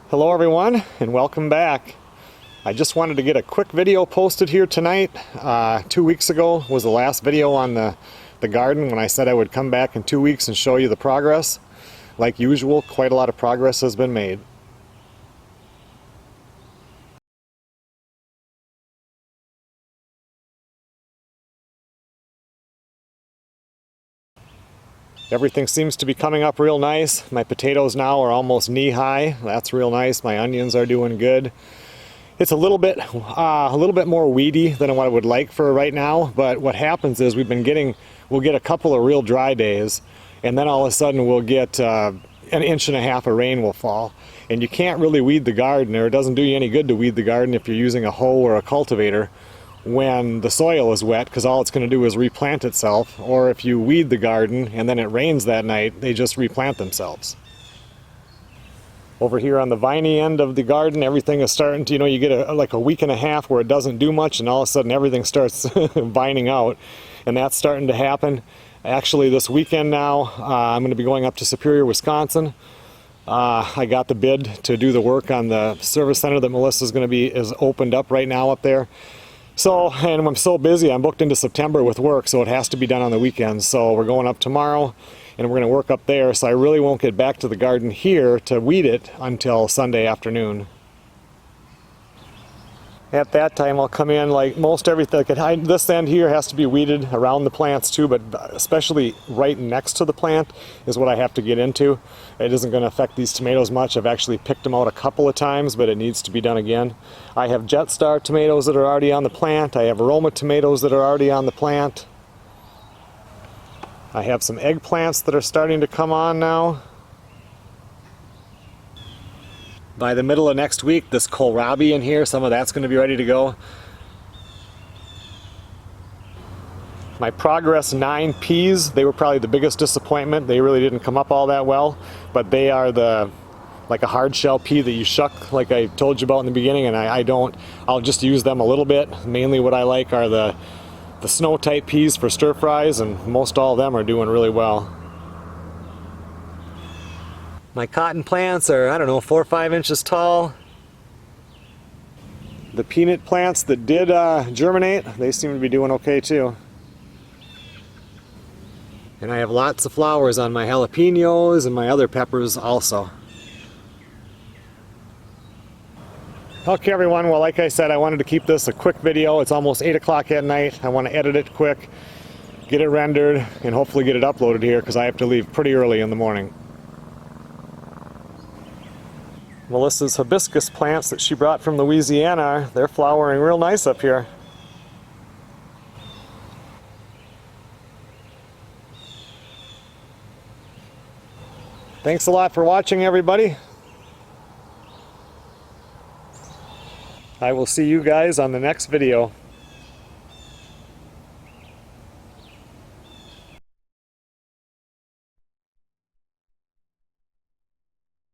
Hello everyone and welcome back. I just wanted to get a quick video posted here tonight. 2 weeks ago was the last video on the garden when I said I would come back in 2 weeks and show you the progress. Like usual, quite a lot of progress has been made. Everything seems to be coming up real nice. My potatoes now are almost knee-high. That's real nice. My onions are doing good. It's a little bit more weedy than what I would like for right now, but what happens is we'll get a couple of real dry days, and then all of a sudden we'll get an inch and a half of rain will fall. And you can't really weed the garden, or it doesn't do you any good to weed the garden if you're using a hoe or a cultivator when the soil is wet, because all it's going to do is replant itself. Or if you weed the garden and then it rains that night, they just replant themselves. Over here on the viney end of the garden, everything is starting to, you get like a week and a half where it doesn't do much, and all of a sudden everything starts vining out, and that's starting to happen. Actually, this weekend now, I'm going to be going up to Superior, Wisconsin. I got the bid to do the work on the service center that Melissa's going to is opened up right now up there. So, and I'm so busy, I'm booked into September with work, so it has to be done on the weekends. So we're going up tomorrow, and we're going to work up there, so I really won't get back to the garden here to weed it until Sunday afternoon. At that time I'll come in like most everything. This end here has to be weeded around the plants too, but especially right next to the plant is what I have to get into. It isn't going to affect these tomatoes much. I've actually picked them out a couple of times, but it needs to be done again. I have Jetstar tomatoes that are already on the plant. I have Aroma tomatoes that are already on the plant. I have some eggplants that are starting to come on now. By the middle of next week, this kohlrabi in here, some of that's going to be ready to go. My Progress 9 peas, they were probably the biggest disappointment. They really didn't come up all that well, but they are like a hard shell pea that you shuck, like I told you about in the beginning, and I'll just use them a little bit. Mainly what I like are the snow type peas for stir fries, and most all of them are doing really well. My cotton plants are, I don't know, 4 or 5 inches tall. The peanut plants that did germinate, they seem to be doing okay too. And I have lots of flowers on my jalapenos and my other peppers also. Okay everyone, well like I said, I wanted to keep this a quick video. It's almost 8 o'clock at night. I want to edit it quick, get it rendered, and hopefully get it uploaded here because I have to leave pretty early in the morning. Melissa's hibiscus plants that she brought from Louisiana, they're flowering real nice up here. Thanks a lot for watching everybody. I will see you guys on the next video.